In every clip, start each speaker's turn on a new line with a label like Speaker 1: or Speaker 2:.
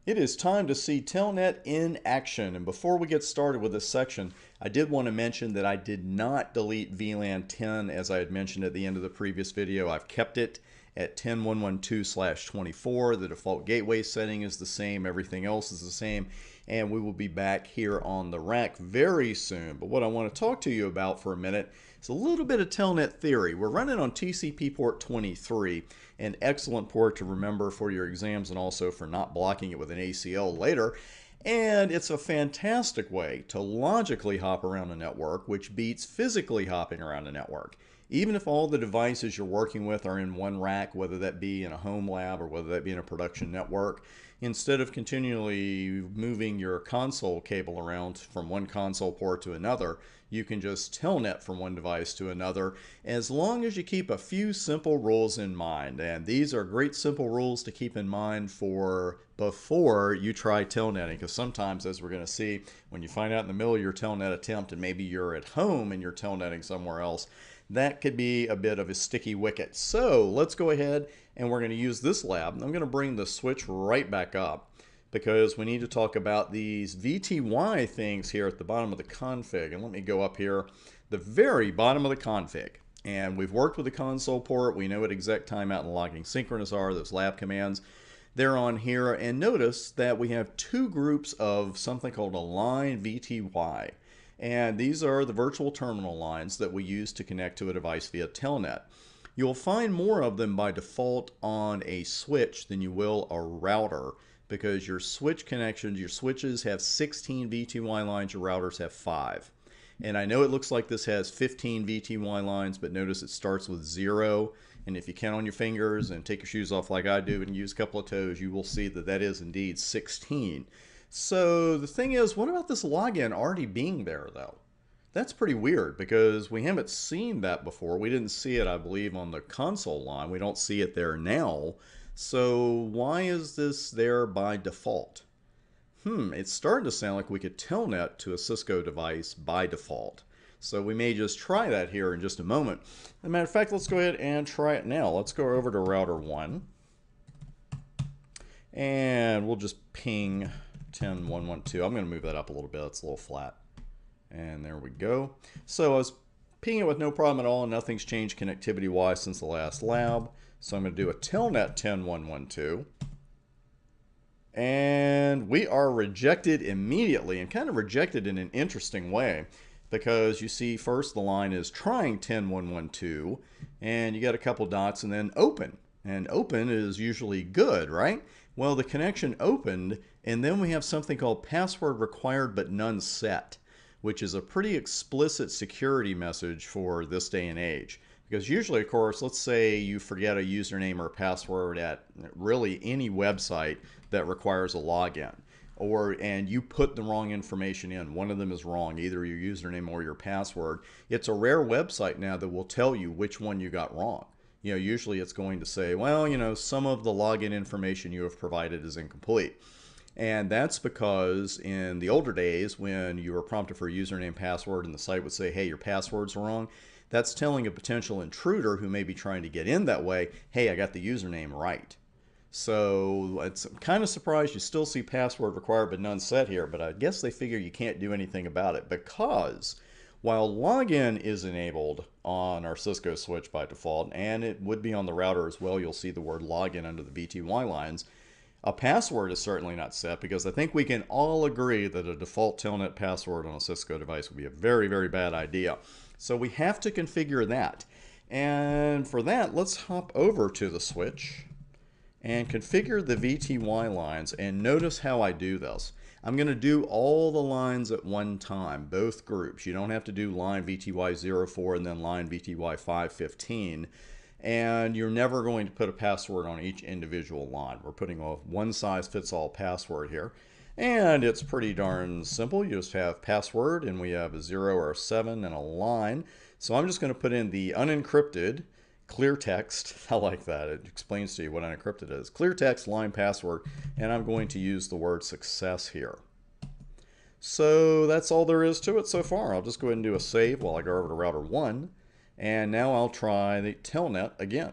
Speaker 1: It is time to see Telnet in action. And before we get started with this section, I did want to mention that I did not delete VLAN 10 as I had mentioned at the end of the previous video. I've kept it at 10.112/24. The default gateway setting is the same. Everything else is the same. And we will be back here on the rack very soon. But what I want to talk to you about for a minute is a little bit of Telnet theory. We're running on TCP port 23, an excellent port to remember for your exams and also for not blocking it with an ACL later. And it's a fantastic way to logically hop around a network, which beats physically hopping around a network. Even if all the devices you're working with are in one rack, whether that be in a home lab or whether that be in a production network, instead of continually moving your console cable around from one console port to another, you can just telnet from one device to another as long as you keep a few simple rules in mind. And these are great simple rules to keep in mind for before you try telnetting, because sometimes, as we're going to see, when you find out in the middle of your telnet attempt and maybe you're at home and you're telnetting somewhere else, that could be a bit of a sticky wicket. So let's go ahead and we're going to use this lab. I'm going to bring the switch right back up because we need to talk about these VTY things here at the bottom of the config. And let me go up here, the very bottom of the config. And we've worked with the console port. We know what exec timeout and logging synchronous are, those lab commands. They're on here. And notice that we have two groups of something called a line VTY. And these are the virtual terminal lines that we use to connect to a device via Telnet. You'll find more of them by default on a switch than you will a router, because your switch connections, your switches have 16 VTY lines, your routers have 5. And I know it looks like this has 15 VTY lines, but notice it starts with 0. And if you count on your fingers and take your shoes off like I do and use a couple of toes, you will see that that is indeed 16. So the thing is, what about this login already being there though? That's pretty weird because we haven't seen that before. We didn't see it, I believe, on the console line. We don't see it there now. So why is this there by default? It's starting to sound like we could telnet to a Cisco device by default. So we may just try that here in just a moment. As a matter of fact, let's go ahead and try it now. Let's go over to router 1. And we'll just ping 10.112. I'm going to move that up a little bit. It's a little flat. And there we go. So I was pinging it with no problem at all. Nothing's changed connectivity-wise since the last lab. So I'm going to do a telnet 10.112. And we are rejected immediately, and kind of rejected in an interesting way. Because you see, first the line is trying 10.112. And you got a couple dots and then open. And open is usually good, right? Well, the connection opened, and then we have something called password required but none set, which is a pretty explicit security message for this day and age. Because usually, of course, let's say you forget a username or a password at really any website that requires a login. And you put the wrong information in. One of them is wrong, either your username or your password. It's a rare website now that will tell you which one you got wrong. You know, usually it's going to say, well, you know, some of the login information you have provided is incomplete. And that's because in the older days when you were prompted for a username password and the site would say, hey, your password's wrong, that's telling a potential intruder who may be trying to get in that way, hey, I got the username right. So I'm kind of surprised you still see password required but none set here, but I guess they figure you can't do anything about it because while login is enabled on our Cisco switch by default, and it would be on the router as well, you'll see the word login under the VTY lines, a password is certainly not set because I think we can all agree that a default telnet password on a Cisco device would be a very, very bad idea. So we have to configure that. And for that, let's hop over to the switch and configure the VTY lines. And notice how I do this. I'm going to do all the lines at one time, both groups. You don't have to do line VTY04 and then line VTY515. And you're never going to put a password on each individual line. We're putting a one-size-fits-all password here. And it's pretty darn simple. You just have password, and we have a 0 or a 7 and a line. So I'm just going to put in the unencrypted clear text. I like that. It explains to you what unencrypted is. Clear text line password, and I'm going to use the word success here. So that's all there is to it so far. I'll just go ahead and do a save while I go over to router 1. And now I'll try the telnet again.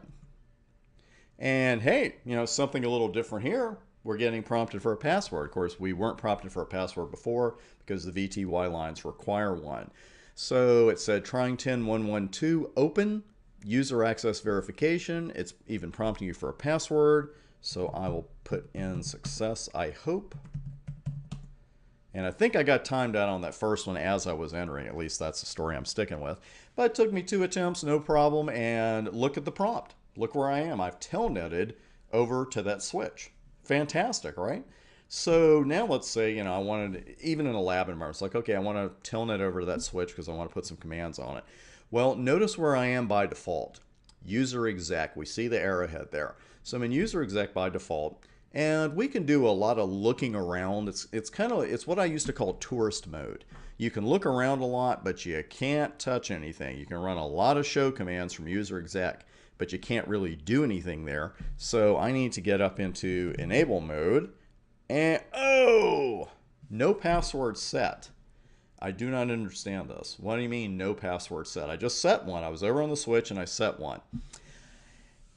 Speaker 1: And hey, you know, something a little different here. we're getting prompted for a password. Of course, we weren't prompted for a password before because the VTY lines require one. So it said trying 10112 open, user access verification. It's even prompting you for a password. So I will put in success, I hope. And I think I got timed out on that first one as I was entering. At least that's the story I'm sticking with. But it took me 2 attempts, no problem. And look at the prompt. Look where I am. I've telnetted over to that switch. Fantastic, right? So now let's say, I wanted, even in a lab environment, it's like, okay, I want to telnet over to that switch because I want to put some commands on it. Well, notice where I am by default. User exec. We see the arrowhead there. So I'm in user exec by default. And we can do a lot of looking around. It's what I used to call tourist mode. You can look around a lot, but you can't touch anything. You can run a lot of show commands from user exec, but you can't really do anything there. So I need to get up into enable mode. And oh, no password set. I do not understand this. What do you mean no password set? I just set one. I was over on the switch and I set one.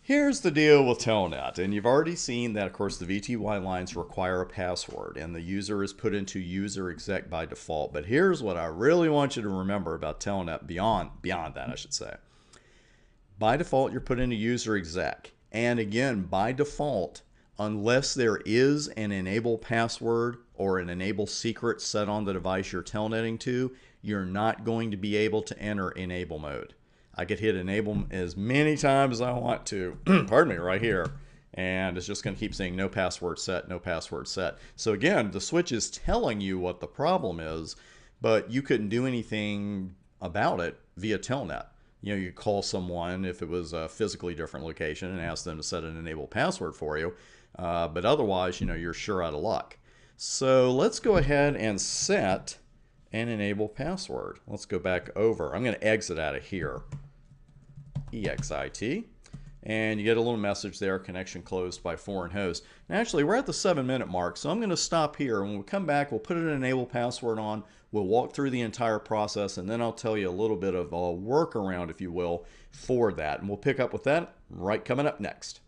Speaker 1: Here's the deal with Telnet, and you've already seen that, of course, the VTY lines require a password, and the user is put into user exec by default. But here's what I really want you to remember about Telnet beyond that, I should say. By default, you're put into user exec, and again, by default, unless there is an enable password or an enable secret set on the device you're telnetting to, you're not going to be able to enter enable mode. I could hit enable as many times as I want to, pardon me, right here, and it's just going to keep saying no password set, no password set. So again, the switch is telling you what the problem is, but you couldn't do anything about it via Telnet. You call someone if it was a physically different location and ask them to set an enable password for you. But otherwise, you're sure out of luck. So let's go ahead and set an enable password. Let's go back over. I'm going to exit out of here. EXIT. And you get a little message there, connection closed by foreign host. And actually, we're at the 7-minute mark, so I'm going to stop here. When we come back, we'll put an enable password on. We'll walk through the entire process, and then I'll tell you a little bit of a workaround, if you will, for that. And we'll pick up with that right coming up next.